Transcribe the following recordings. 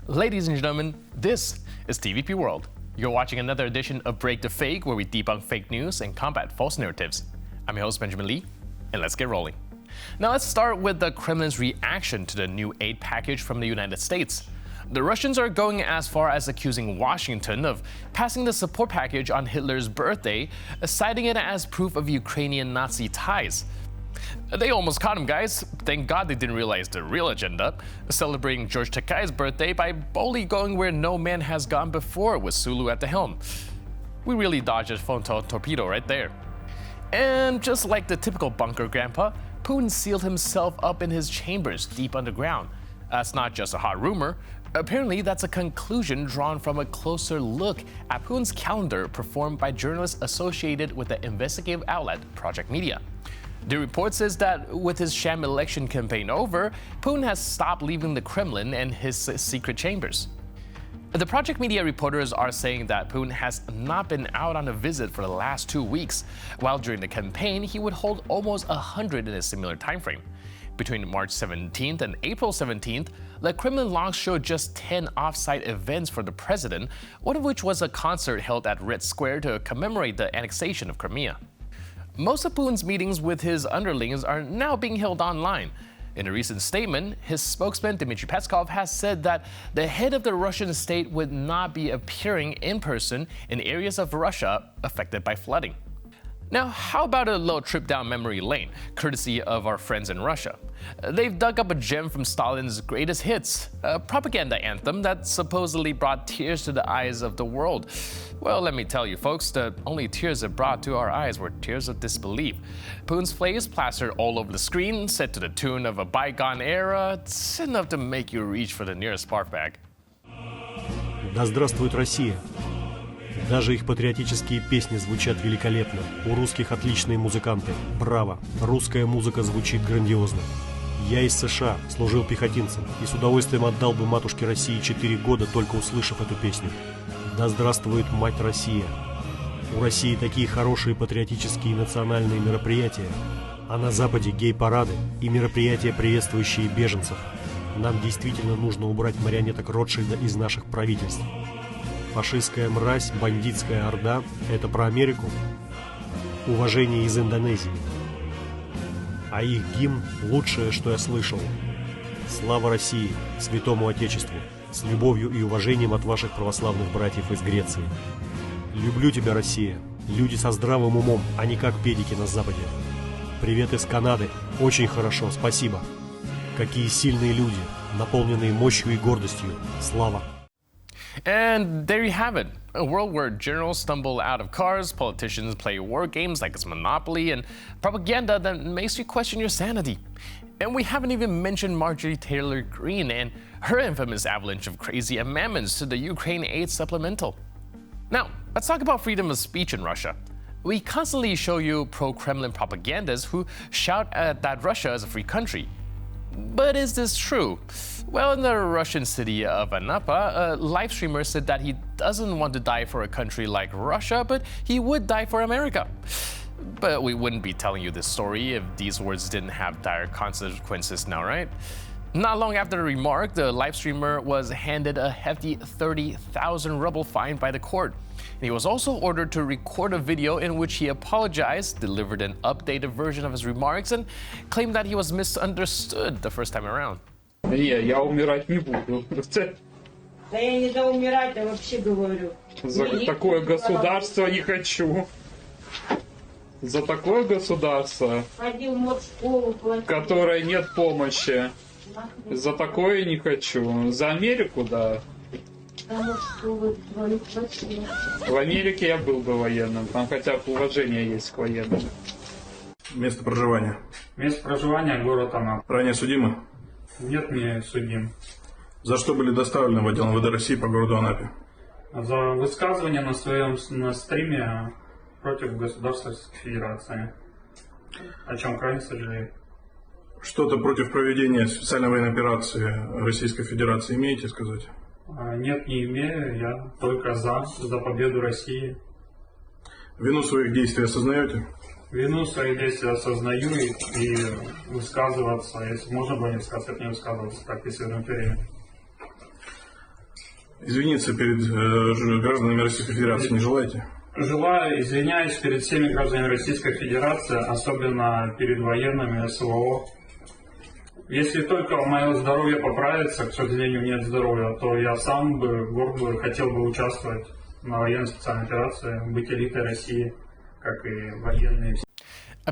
Ladies and gentlemen, this is TVP World. You're watching another edition of Break the Fake, where we debunk fake news and combat false narratives. I'm your host, Benjamin Lee, and let's get rolling. Now let's start with the Kremlin's reaction to the new aid package from the United States. The Russians are going as far as accusing Washington of passing the support package on Hitler's birthday, citing it as proof of Ukrainian Nazi ties. They almost caught him, guys. Thank God they didn't realize the real agenda, celebrating George Takei's birthday by boldly going where no man has gone before with Sulu at the helm. We really dodged a frontal torpedo right there. And just like the typical bunker grandpa, Putin sealed himself up in his chambers deep underground. That's not just a hot rumor. Apparently, that's a conclusion drawn from a closer look at Putin's calendar performed by journalists associated with the investigative outlet Project Media. The report says that with his sham election campaign over, Putin has stopped leaving the Kremlin and his secret chambers. The Project Media reporters are saying that Putin has not been out on a visit for the last 2 weeks, while during the campaign he would hold almost 100 in a similar time frame. Between March 17th and April 17th, the Kremlin logs showed just 10 off-site events for the president, one of which was a concert held at Red Square to commemorate the annexation of Crimea. Most of Putin's meetings with his underlings are now being held online. In a recent statement, his spokesman Dmitry Peskov has said that the head of the Russian state would not be appearing in person in areas of Russia affected by flooding. Now, how about a little trip down memory lane, courtesy of our friends in Russia? They've dug up a gem from Stalin's greatest hits, a propaganda anthem that supposedly brought tears to the eyes of the world. Well, let me tell you folks, the only tears it brought to our eyes were tears of disbelief. Putin's face plastered all over the screen, set to the tune of a bygone era. It's enough to make you reach for the nearest spark bag. Да здравствует Россия! Даже их патриотические песни звучат великолепно. У русских отличные музыканты. Браво! Русская музыка звучит грандиозно. Я из США, служил пехотинцем и с удовольствием отдал бы матушке России 4 года, только услышав эту песню. Да здравствует мать Россия! У России такие хорошие патриотические и национальные мероприятия. А на Западе гей-парады и мероприятия, приветствующие беженцев. Нам действительно нужно убрать марионеток Ротшильда из наших правительств. Фашистская мразь, бандитская орда – это про Америку? Уважение из Индонезии. А их гимн – лучшее, что я слышал. Слава России, святому Отечеству, с любовью и уважением от ваших православных братьев из Греции. Люблю тебя, Россия. Люди со здравым умом, а не как педики на Западе. Привет из Канады. Очень хорошо, спасибо. Какие сильные люди, наполненные мощью и гордостью. Слава! And there you have it, a world where generals stumble out of cars, politicians play war games like it's Monopoly, and propaganda that makes you question your sanity. And we haven't even mentioned Marjorie Taylor Greene and her infamous avalanche of crazy amendments to the Ukraine aid supplemental. Now, let's talk about freedom of speech in Russia. We constantly show you pro-Kremlin propagandists who shout that Russia is a free country. But is this true? Well, in the Russian city of Anapa, a live streamer said that he doesn't want to die for a country like Russia, but he would die for America. But we wouldn't be telling you this story if these words didn't have dire consequences now, right? Not long after the remark, the live streamer was handed a hefty 30,000 ruble fine by the court. He was also ordered to record a video in which he apologized, delivered an updated version of his remarks, and claimed that he was misunderstood the first time around. Я умирать не буду. Да я не за умирать, я вообще говорю. За такое государство не хочу. За такое государство, Ходил в морскую, в которой нет помощи. За такое не хочу. За Америку, да. В Америке я был бы военным. Там хотя бы уважение есть к военным. Место проживания. Место проживания город Анапа. Ранее судимы? Нет, не судим. За что были доставлены в отдел МВД России по городу Анапе? За высказывание на своем стриме против государства Российской Федерации. О чем крайне сожалею. Что-то против проведения специальной военной операции Российской Федерации имеете сказать? Нет, не имею. Я только за победу России. Вину своих действий осознаете? Вину своих действий осознаю и высказываться, если можно было не высказываться, не высказываться, как если в империи. Извиниться перед гражданами Российской Федерации не желаете? Желаю, извиняюсь перед всеми гражданами Российской Федерации, особенно перед военными СВО. Если только мое здоровье поправится, к сожалению, нет здоровья, то я сам бы горд бы хотел бы участвовать на военной специальной операции, быть элитой России, как и военные.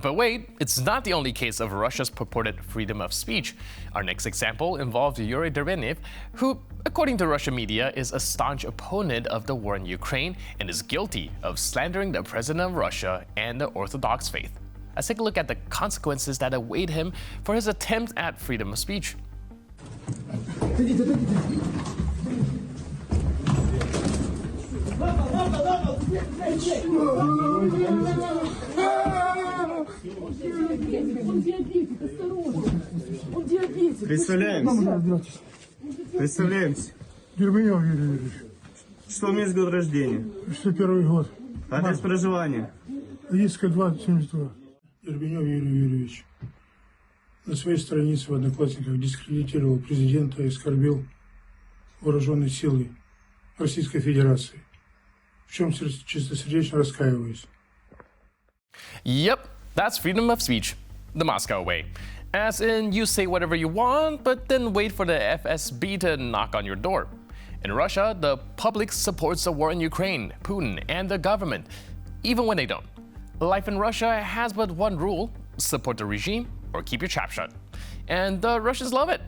But wait, it's not the only case of Russia's purported freedom of speech. Our next example involved Yuri Dervenev, who, according to Russian media, is a staunch opponent of the war in Ukraine and is guilty of slandering the president of Russia and the Orthodox faith. Let's take a look at the consequences that await him for his attempt at freedom of speech. Представляемся. Дербенев Юрий Юрьевич. Что у меня есть год рождения? 61 год. Адрес проживания? Лидская 272. Дербенев Юрий Юрьевич. На своей странице в Одноклассниках дискредитировал президента и оскорбил вооруженные силы Российской Федерации. В чем чистосердечно раскаиваюсь. Yep, that's freedom of speech, the Moscow way. As in, you say whatever you want, but then wait for the FSB to knock on your door. In Russia, the public supports the war in Ukraine, Putin, and the government, even when they don't. Life in Russia has but one rule: support the regime or keep your trap shut. And the Russians love it.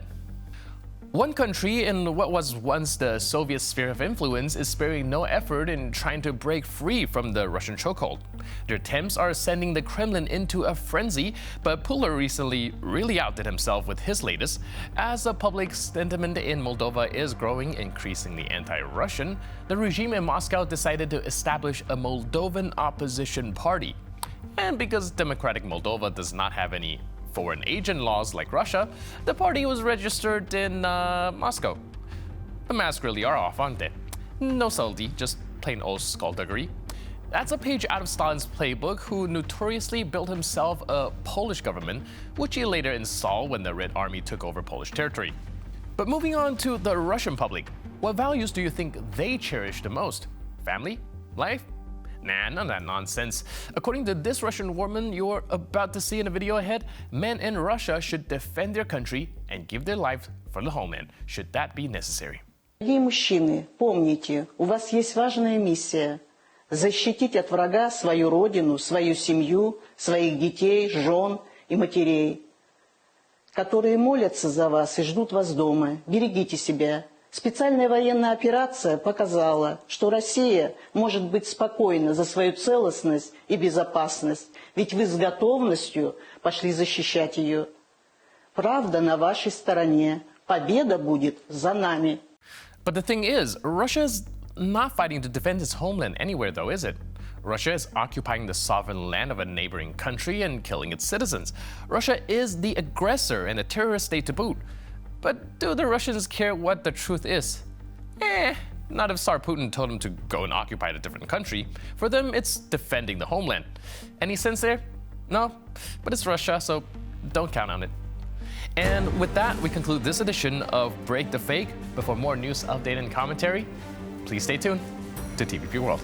One country in what was once the Soviet sphere of influence is sparing no effort in trying to break free from the Russian chokehold. Their attempts are sending the Kremlin into a frenzy, but Puller recently really outdid himself with his latest. As the public sentiment in Moldova is growing increasingly anti-Russian, the regime in Moscow decided to establish a Moldovan opposition party. And because Democratic Moldova does not have any foreign agent laws like Russia, the party was registered in Moscow. The masks really are off, aren't they? No subtlety, just plain old skullduggery. That's a page out of Stalin's playbook, who notoriously built himself a Polish government, which he later installed when the Red Army took over Polish territory. But moving on to the Russian public, what values do you think they cherish the most? Family? Life? Nah, none of that nonsense. According to this Russian woman you're about to see in the video ahead, men in Russia should defend their country and give their life for the homeland, should that be necessary. Дорогие мужчины, помните, у вас есть важная миссия – защитить от врага свою родину, свою семью, своих детей, жен и матерей, которые молятся за вас и ждут вас дома. Берегите себя. Специальная военная операция показала, что Россия может быть спокойна за свою целостность и безопасность, ведь вы с готовностью пошли защищать ее. Правда на вашей стороне. Победа будет за нами. But the thing is, Russia is not fighting to defend its homeland anywhere, though, is it? Russia is occupying the sovereign land of a neighboring country and killing its citizens. Russia is the aggressor and a terrorist state to boot. But do the Russians care what the truth is? Not if Tsar Putin told them to go and occupy a different country. For them, it's defending the homeland. Any sense there? No? But it's Russia, so don't count on it. And with that, we conclude this edition of Break the Fake. But for more news, update, and commentary, please stay tuned to TVP World.